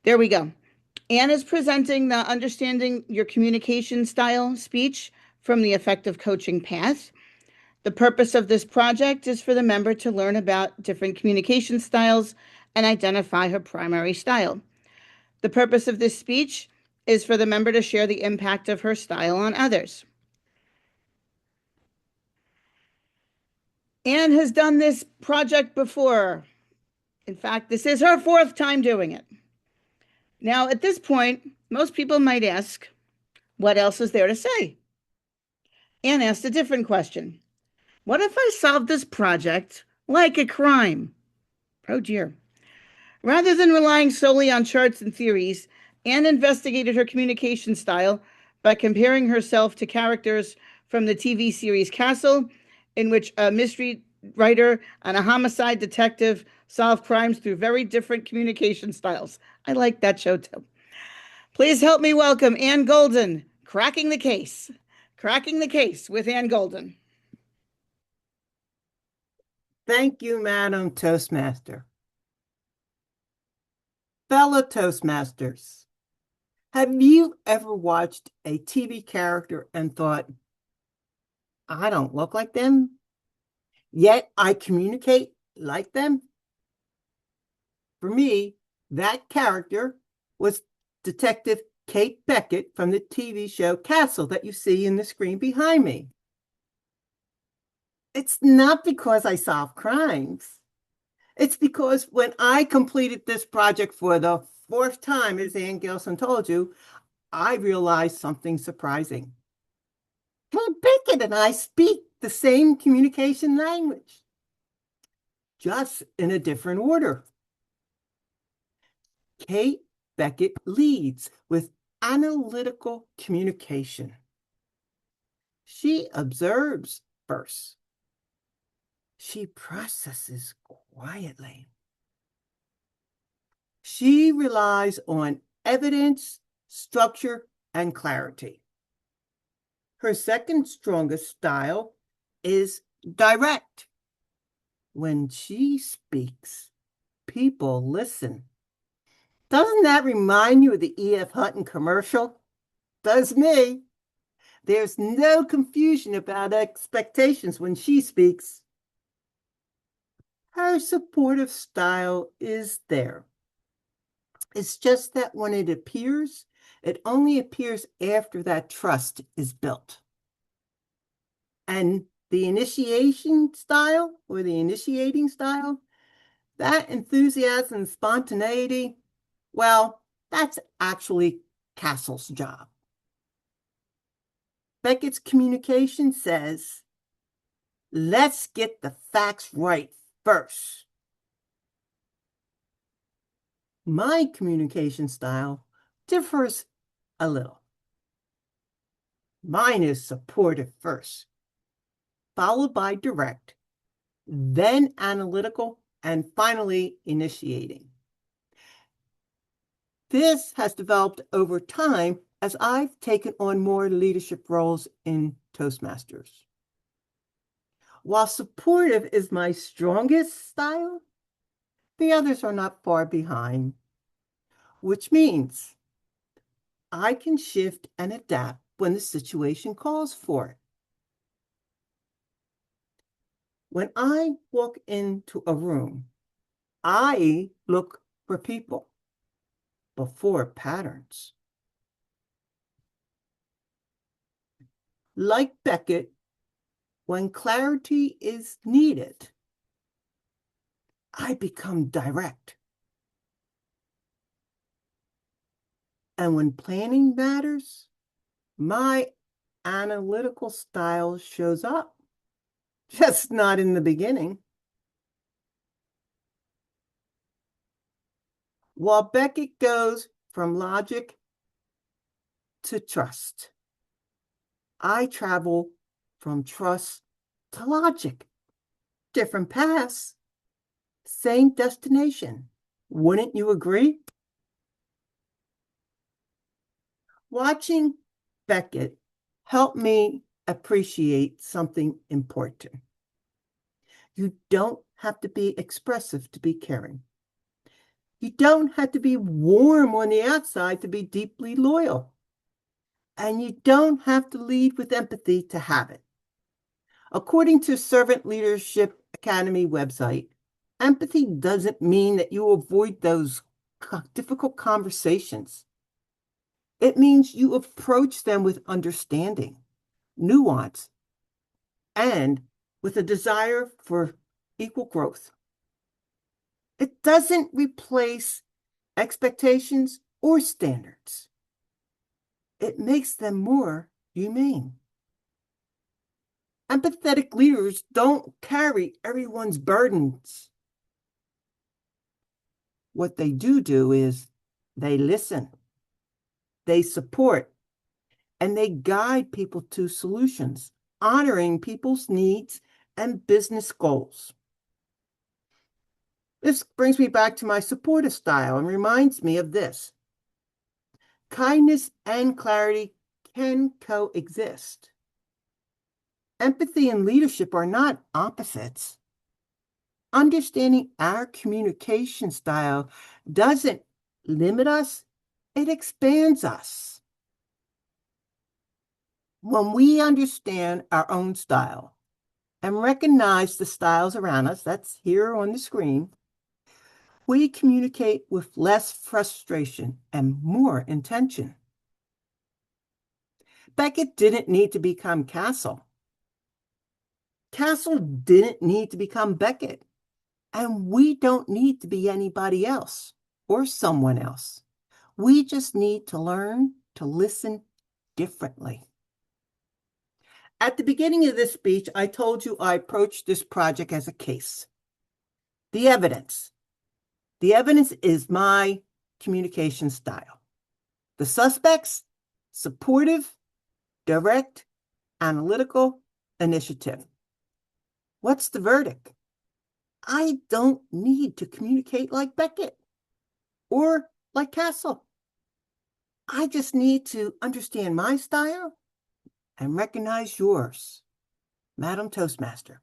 There we go. Anne is presenting the Understanding Your Communication Style speech from the Effective Coaching Path. The purpose of this project is for the member to learn about different communication styles and identify her primary style. The purpose of this speech is for the member to share the impact of her style on others. Anne has done this project before. In fact, this is her fourth time doing it. Now, at this point, most people might ask, what else is there to say? Anne asked a different question. What if I solved this project like a crime? Oh dear. Rather than relying solely on charts and theories, Anne investigated her communication style by comparing herself to characters from the TV series Castle, in which a mystery writer and a homicide detective solve crimes through very different communication styles. I like that show too. Please help me welcome Anne Golden, Cracking the Case. Cracking the Case with Anne Golden. Thank you, Madam Toastmaster. Fellow Toastmasters, have you ever watched a TV character and thought, I don't look like them, yet I communicate like them? For me, that character was Detective Kate Beckett from the TV show Castle that you see in the screen behind me. It's not because I solve crimes. It's because when I completed this project for the fourth time, as Ann Gilson told you, I realized something surprising. Kate Beckett and I speak the same communication language, just in a different order. Kate Beckett leads with analytical communication. She observes first. She processes quietly. She relies on evidence, structure, and clarity. Her second strongest style is direct. When she speaks, people listen. Doesn't that remind you of the E.F. Hutton commercial? Does me. There's no confusion about expectations when she speaks. Her supportive style is there. It's just that when it appears, it only appears after that trust is built. And the initiation style or the initiating style, that enthusiasm and spontaneity, well, that's actually Castle's job. Beckett's communication says, let's get the facts right first. My communication style differs a little. Mine is supportive first, followed by direct, then analytical, and finally initiating. This has developed over time as I've taken on more leadership roles in Toastmasters. While supportive is my strongest style, the others are not far behind, which means I can shift and adapt when the situation calls for it. When I walk into a room, I look for people before patterns. Like Beckett, when clarity is needed, I become direct. And when planning matters, my analytical style shows up, just not in the beginning. While Beckett goes from logic to trust, I travel from trust to logic. Different paths, same destination. Wouldn't you agree? Watching Beckett helped me appreciate something important. You don't have to be expressive to be caring. You don't have to be warm on the outside to be deeply loyal. And you don't have to lead with empathy to have it. According to Servant Leadership Academy website, empathy doesn't mean that you avoid those difficult conversations. It means you approach them with understanding, nuance, and with a desire for equal growth. It doesn't replace expectations or standards. It makes them more humane. Empathetic leaders don't carry everyone's burdens. What they do is they listen, they support, and they guide people to solutions, honoring people's needs and business goals. This brings me back to my supportive style and reminds me of this. Kindness and clarity can coexist. Empathy and leadership are not opposites. Understanding our communication style doesn't limit us, it expands us. When we understand our own style and recognize the styles around us, that's here on the screen, we communicate with less frustration and more intention. Beckett didn't need to become Castle. Castle didn't need to become Beckett. And we don't need to be anybody else or someone else. We just need to learn to listen differently. At the beginning of this speech, I told you I approached this project as a case. The evidence. The evidence is my communication style. The suspects, supportive, direct, analytical, initiative. What's the verdict? I don't need to communicate like Beckett or like Castle. I just need to understand my style and recognize yours, Madam Toastmaster.